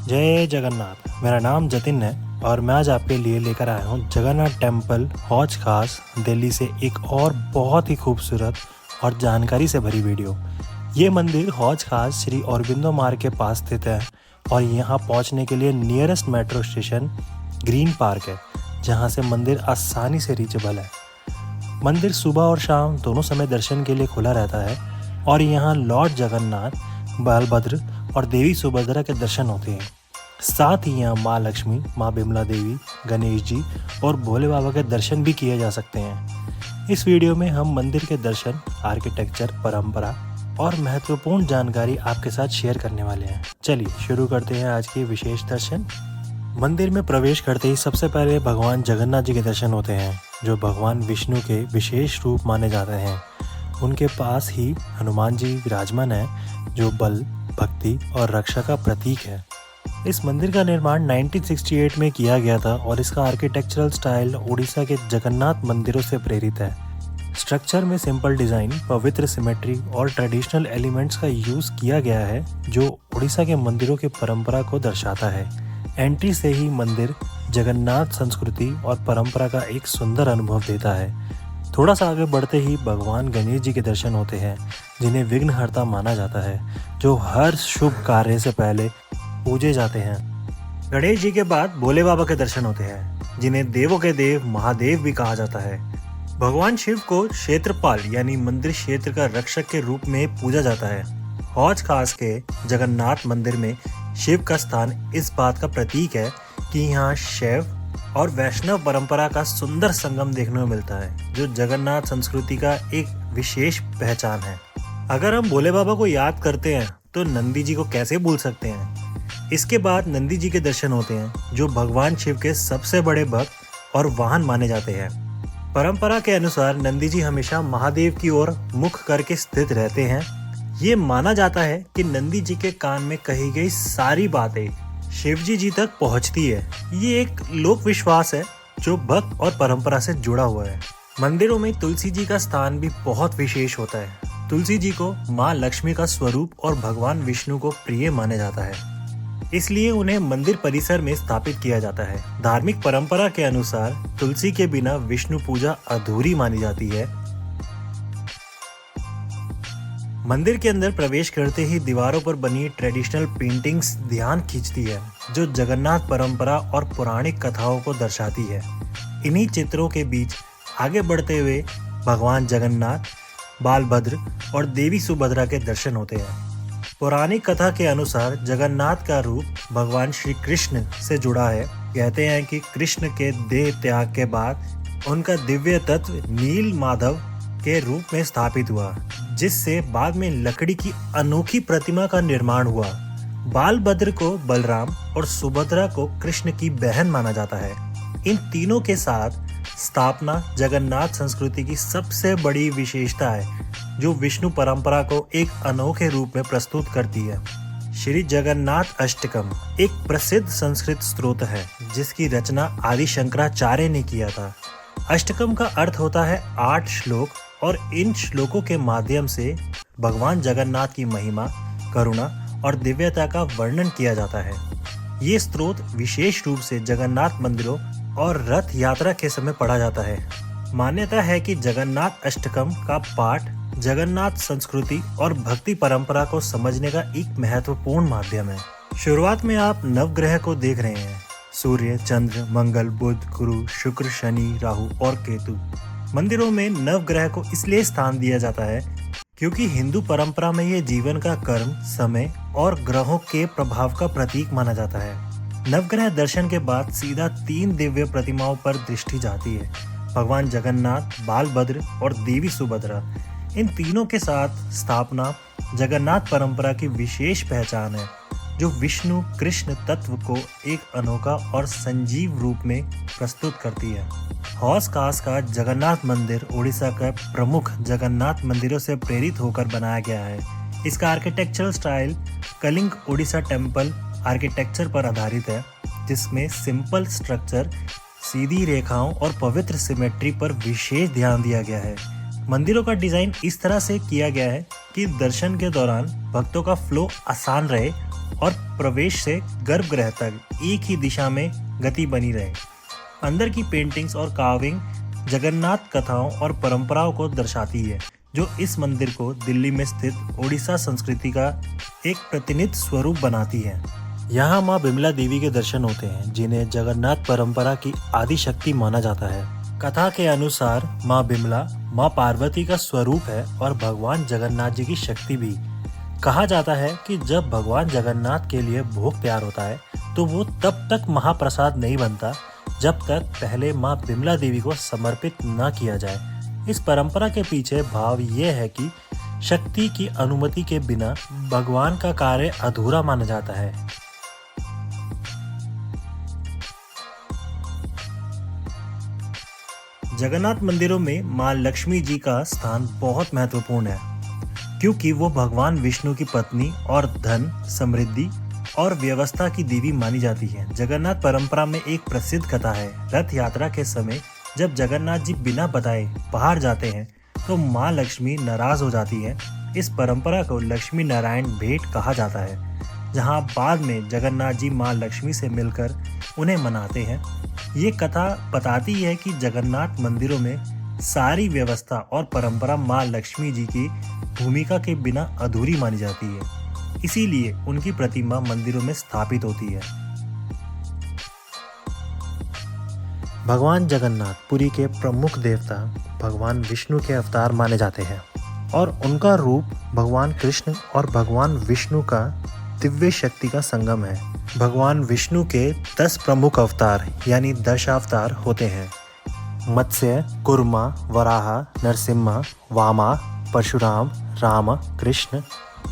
जय जगन्नाथ। मेरा नाम जतिन है और मैं आज आपके लिए लेकर आया हूँ जगन्नाथ टेम्पल हौज खास दिल्ली से एक और बहुत ही खूबसूरत और जानकारी से भरी वीडियो। ये मंदिर हौज खास श्री औरबिंदो मार्ग के पास स्थित है और यहाँ पहुँचने के लिए nearest metro station green park है, जहाँ से मंदिर आसानी से रीचेबल है। मंदिर सुबह और शाम दोनों समय दर्शन के लिए खुला रहता है और यहाँ लॉर्ड जगन्नाथ, बलभद्र और देवी सुभद्रा के दर्शन होते हैं। साथ ही यहाँ माँ लक्ष्मी, माँ बिमला देवी, गणेश जी और भोले बाबा के दर्शन भी किए जा सकते हैं। इस वीडियो में हम मंदिर के दर्शन, आर्किटेक्चर, परंपरा और महत्वपूर्ण जानकारी आपके साथ शेयर करने वाले हैं। चलिए शुरू करते हैं आज के विशेष दर्शन। मंदिर में प्रवेश करते ही सबसे पहले भगवान जगन्नाथ जी के दर्शन होते हैं, जो भगवान विष्णु के विशेष रूप माने जाते हैं। उनके पास ही हनुमान जी विराजमान है, जो बल, भक्ति और रक्षा का प्रतीक है। इस मंदिर का निर्माण 1968 में किया गया था और इसका आर्किटेक्चरल स्टाइल उड़ीसा के जगन्नाथ मंदिरों से प्रेरित है। स्ट्रक्चर में सिंपल डिजाइन, पवित्र सिमेट्री और ट्रेडिशनल एलिमेंट्स का यूज किया गया है, जो उड़ीसा के मंदिरों की परंपरा को दर्शाता है। एंट्री से ही मंदिर जगन्नाथ संस्कृति और परंपरा का एक सुंदर अनुभव देता है। थोड़ा सा आगे बढ़ते ही भगवान गणेश जी के दर्शन होते हैं, जिन्हें विघ्नहर्ता माना जाता है, जो हर शुभ कार्य से पहले पूजे जाते हैं। गणेश जी के बाद भोले बाबा के दर्शन होते हैं, जिन्हें देवों के देव महादेव भी कहा जाता है। भगवान शिव को क्षेत्रपाल यानी मंदिर क्षेत्र का रक्षक के रूप में पूजा जाता है। हौज खास के जगन्नाथ मंदिर में शिव का स्थान इस बात का प्रतीक है कि यहाँ शैव और वैष्णव परंपरा का सुंदर संगम देखने को मिलता है, जो जगन्नाथ संस्कृति का एक विशेष पहचान है। अगर हम भोले बाबा को याद करते हैं तो नंदी जी को कैसे भूल सकते हैं। इसके बाद नंदी जी के दर्शन होते हैं, जो भगवान शिव के सबसे बड़े भक्त और वाहन माने जाते हैं। परंपरा के अनुसार नंदी जी हमेशा महादेव की ओर मुख करके स्थित रहते हैं। ये माना जाता है कि नंदी जी के कान में कही गई सारी बातें शिवजी जी तक पहुंचती है। ये एक लोक विश्वास है जो भक्त और परंपरा से जुड़ा हुआ है। मंदिरों में तुलसी जी का स्थान भी बहुत विशेष होता है। तुलसी जी को माँ लक्ष्मी का स्वरूप और भगवान विष्णु को प्रिय माना जाता है, इसलिए उन्हें मंदिर परिसर में स्थापित किया जाता है। धार्मिक परंपरा के अनुसार तुलसी के बिना विष्णु पूजा अधूरी मानी जाती है। मंदिर के अंदर प्रवेश करते ही दीवारों पर बनी ट्रेडिशनल पेंटिंग्स ध्यान खींचती है, जो जगन्नाथ परंपरा और पौराणिक कथाओं को दर्शाती है। इन्हीं चित्रों के बीच आगे बढ़ते हुए भगवान जगन्नाथ, बलभद्र और देवी सुभद्रा के दर्शन होते हैं। पौराणिक कथा के अनुसार जगन्नाथ का रूप भगवान श्री कृष्ण से जुड़ा है। कहते हैं कि कृष्ण के देह त्याग के बाद उनका दिव्य तत्व नील माधव के रूप में स्थापित हुआ, जिससे बाद में लकड़ी की अनोखी प्रतिमा का निर्माण हुआ। बलभद्र को बलराम और सुभद्रा को कृष्ण की बहन माना जाता है। इन तीनों के साथ स्थापना जगन्नाथ संस्कृति की सबसे बड़ी विशेषता है, जो विष्णु परंपरा को एक अनोखे रूप में प्रस्तुत करती है। श्री जगन्नाथ अष्टकम एक प्रसिद्ध संस्कृत स्तोत्र है, जिसकी रचना आदि शंकराचार्य ने किया था। अष्टकम का अर्थ होता है 8 श्लोक और इन श्लोकों के माध्यम से भगवान जगन्नाथ की महिमा, करुणा और दिव्यता का वर्णन किया जाता है। ये स्तोत्र विशेष रूप से जगन्नाथ मंदिरों और रथ यात्रा के समय पढ़ा जाता है। मान्यता है कि जगन्नाथ अष्टकम का पाठ जगन्नाथ संस्कृति और भक्ति परंपरा को समझने का एक महत्वपूर्ण माध्यम है। शुरुआत में आप नवग्रह को देख रहे हैं: सूर्य, चंद्र, मंगल, बुध, गुरु, शुक्र, शनि, राहु और केतु। मंदिरों में नवग्रह को इसलिए स्थान दिया जाता है क्योंकि हिंदू परंपरा में ये जीवन का कर्म, समय और ग्रहों के प्रभाव का प्रतीक माना जाता है। नवग्रह दर्शन के बाद सीधा 3 दिव्य प्रतिमाओं पर दृष्टि जाती है: भगवान जगन्नाथ, बलभद्र और देवी सुभद्रा। इन तीनों के साथ स्थापना जगन्नाथ परंपरा की विशेष पहचान है, जो विष्णु कृष्ण तत्व को एक अनोखा और संजीव रूप में प्रस्तुत करती है। हौज खास का जगन्नाथ मंदिर उड़ीसा का प्रमुख जगन्नाथ मंदिरों से प्रेरित होकर बनाया गया है। इसका architectural style Kalinga Orissa temple architecture पर आधारित है, जिसमें सिंपल स्ट्रक्चर, सीधी रेखाओं और पवित्र सिमेट्री पर विशेष ध्यान दिया गया है। मंदिरों का डिजाइन इस तरह से किया गया है कि दर्शन के दौरान भक्तों का फ्लो आसान रहे और प्रवेश से गर्भगृह तक एक ही दिशा में गति बनी रहे। अंदर की पेंटिंग्स और कार्विंग जगन्नाथ कथाओं और परंपराओं को दर्शाती है, जो इस मंदिर को दिल्ली में स्थित ओडिशा संस्कृति का एक प्रतिनिधि स्वरूप बनाती है। यहाँ माँ बिमला देवी के दर्शन होते हैं, जिन्हें जगन्नाथ परंपरा की आदि शक्ति माना जाता है। कथा के अनुसार माँ बिमला माँ पार्वती का स्वरूप है और भगवान जगन्नाथ जी की शक्ति भी। कहा जाता है कि जब भगवान जगन्नाथ के लिए भोग तैयार होता है तो वो तब तक महाप्रसाद नहीं बनता जब तक पहले माँ बिमला देवी को समर्पित न किया जाए। इस परंपरा के पीछे भाव ये है कि शक्ति की अनुमति के बिना भगवान का कार्य अधूरा माना जाता है। जगन्नाथ मंदिरों में माँ लक्ष्मी जी का स्थान बहुत महत्वपूर्ण है, क्योंकि वो भगवान विष्णु की पत्नी और धन, समृद्धि और व्यवस्था की देवी मानी जाती है। जगन्नाथ परंपरा में एक प्रसिद्ध कथा है। रथ यात्रा के समय जब जगन्नाथ जी बिना बताए बाहर जाते हैं तो माँ लक्ष्मी नाराज हो जाती है। इस परंपरा को लक्ष्मी नारायण भेंट कहा जाता है, जहाँ बाद में जगन्नाथ जी माँ लक्ष्मी से मिलकर उन्हें मनाते हैं। ये कथा बताती है कि जगन्नाथ मंदिरों में सारी व्यवस्था और परंपरा माँ लक्ष्मी जी की भूमिका के बिना अधूरी मानी जाती है, इसीलिए उनकी प्रतिमा मंदिरों में स्थापित होती है। भगवान जगन्नाथ पुरी के प्रमुख देवता भगवान विष्णु के अवतार माने जाते हैं और उनका रूप भगवान कृष्ण और भगवान विष्णु का दिव्य शक्ति का संगम है। भगवान विष्णु के 10 प्रमुख अवतार यानी दशावतार होते हैं: मत्स्य, कुर्मा, वराह, नरसिम्हा, वामा, परशुराम, राम, कृष्ण,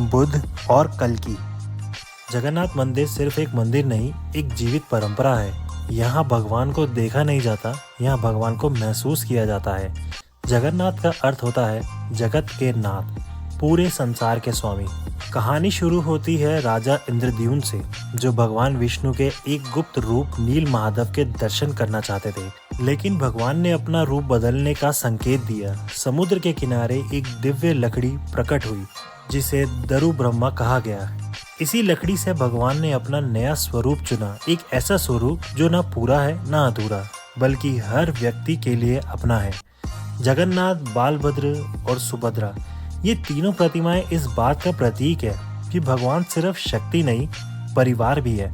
बुद्ध और कल्कि। जगन्नाथ मंदिर सिर्फ एक मंदिर नहीं, एक जीवित परंपरा है। यहाँ भगवान को देखा नहीं जाता, यहाँ भगवान को महसूस किया जाता है। जगन्नाथ का अर्थ होता है जगत के नाथ, पूरे संसार के स्वामी। कहानी शुरू होती है राजा इंद्रद्युम्न से, जो भगवान विष्णु के एक गुप्त रूप नील महादेव के दर्शन करना चाहते थे, लेकिन भगवान ने अपना रूप बदलने का संकेत दिया। समुद्र के किनारे एक दिव्य लकड़ी प्रकट हुई, जिसे दरु ब्रह्मा कहा गया। इसी लकड़ी से भगवान ने अपना नया स्वरूप चुना, एक ऐसा स्वरूप जो ना पूरा है ना अधूरा, बल्कि हर व्यक्ति के लिए अपना है। जगन्नाथ, बालभद्र और सुभद्रा, ये तीनों प्रतिमाएं इस बात का प्रतीक है कि भगवान सिर्फ शक्ति नहीं, परिवार भी है।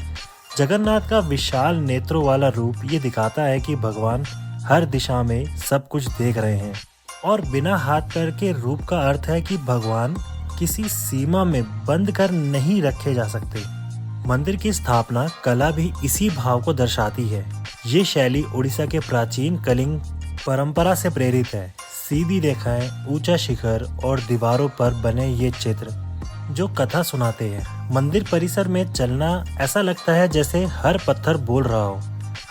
जगन्नाथ का विशाल नेत्रों वाला रूप ये दिखाता है कि भगवान हर दिशा में सब कुछ देख रहे हैं, और बिना हाथ पैर के रूप का अर्थ है कि भगवान किसी सीमा में बंद कर नहीं रखे जा सकते। मंदिर की स्थापना कला भी इसी भाव को दर्शाती है। ये शैली उड़ीसा के प्राचीन कलिंग परंपरा से प्रेरित है। सीधी रेखाएं, ऊंचा शिखर और दीवारों पर बने ये चित्र जो कथा सुनाते हैं। मंदिर परिसर में चलना ऐसा लगता है जैसे हर पत्थर बोल रहा हो,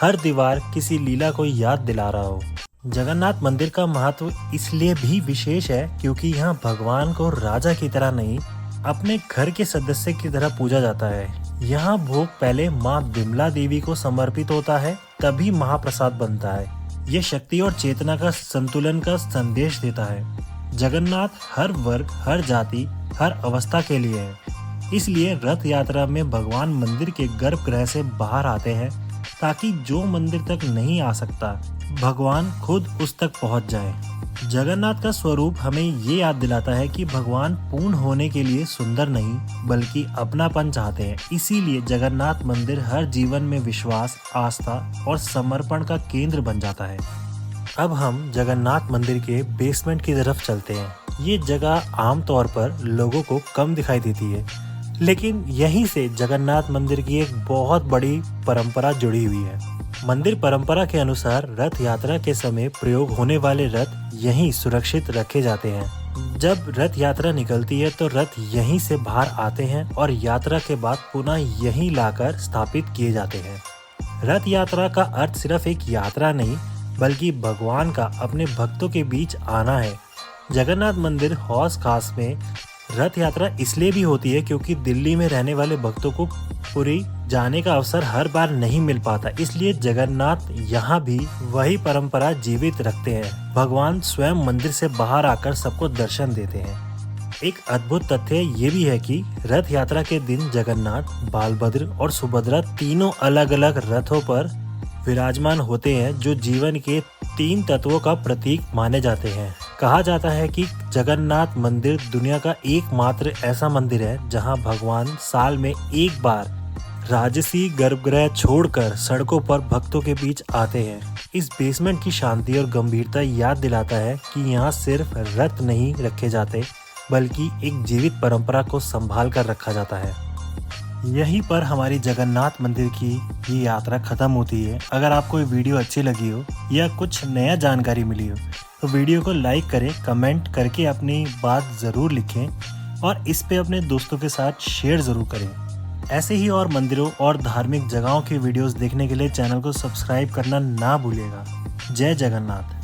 हर दीवार किसी लीला को याद दिला रहा हो। जगन्नाथ मंदिर का महत्व इसलिए भी विशेष है क्योंकि यहाँ भगवान को राजा की तरह नहीं, अपने घर के सदस्य की तरह पूजा जाता है। यहाँ भोग पहले माँ बिमला देवी को समर्पित होता है, तभी महाप्रसाद बनता है। ये शक्ति और चेतना का संतुलन का संदेश देता है। जगन्नाथ हर वर्ग, हर जाति, हर अवस्था के लिए है। इसलिए रथ यात्रा में भगवान मंदिर के गर्भगृह से बाहर आते हैं, ताकि जो मंदिर तक नहीं आ सकता, भगवान खुद उस तक पहुंच जाए। जगन्नाथ का स्वरूप हमें ये याद दिलाता है कि भगवान पूर्ण होने के लिए सुंदर नहीं, बल्कि अपनापन चाहते हैं। इसीलिए जगन्नाथ मंदिर हर जीवन में विश्वास, आस्था और समर्पण का केंद्र बन जाता है। अब हम जगन्नाथ मंदिर के बेसमेंट की तरफ चलते हैं। ये जगह आमतौर पर लोगों को कम दिखाई देती है, लेकिन यहीं से जगन्नाथ मंदिर की एक बहुत बड़ी परंपरा जुड़ी हुई है। मंदिर परंपरा के अनुसार रथ यात्रा के समय प्रयोग होने वाले रथ यहीं सुरक्षित रखे जाते हैं। जब रथ यात्रा निकलती है तो रथ यहीं से बाहर आते हैं और यात्रा के बाद पुनः यहीं लाकर स्थापित किए जाते हैं। रथ यात्रा का अर्थ सिर्फ एक यात्रा नहीं, बल्कि भगवान का अपने भक्तों के बीच आना है। जगन्नाथ मंदिर हौज खास में रथ यात्रा इसलिए भी होती है क्योंकि दिल्ली में रहने वाले भक्तों को पुरी जाने का अवसर हर बार नहीं मिल पाता। इसलिए जगन्नाथ यहाँ भी वही परंपरा जीवित रखते हैं। भगवान स्वयं मंदिर से बाहर आकर सबको दर्शन देते हैं। एक अद्भुत तथ्य ये भी है कि रथ यात्रा के दिन जगन्नाथ, बालभद्र और सुभद्रा तीनों अलग अलग रथों पर विराजमान होते हैं, जो जीवन के 3 तत्वों का प्रतीक माने जाते हैं। कहा जाता है कि जगन्नाथ मंदिर दुनिया का एकमात्र ऐसा मंदिर है जहां भगवान साल में एक बार राजसी गर्भगृह छोड़कर सड़कों पर भक्तों के बीच आते हैं। इस बेसमेंट की शांति और गंभीरता याद दिलाता है कि यहाँ सिर्फ रथ नहीं रखे जाते, बल्कि एक जीवित परंपरा को संभाल कर रखा जाता है। यहीं पर हमारी जगन्नाथ मंदिर की ये यात्रा खत्म होती है। अगर आपको ये वीडियो अच्छी लगी हो या कुछ नया जानकारी मिली हो तो वीडियो को लाइक करें, कमेंट करके अपनी बात ज़रूर लिखें और इस पे अपने दोस्तों के साथ शेयर ज़रूर करें। ऐसे ही और मंदिरों और धार्मिक जगहों की वीडियोस देखने के लिए चैनल को सब्सक्राइब करना ना भूलिएगा। जय जगन्नाथ।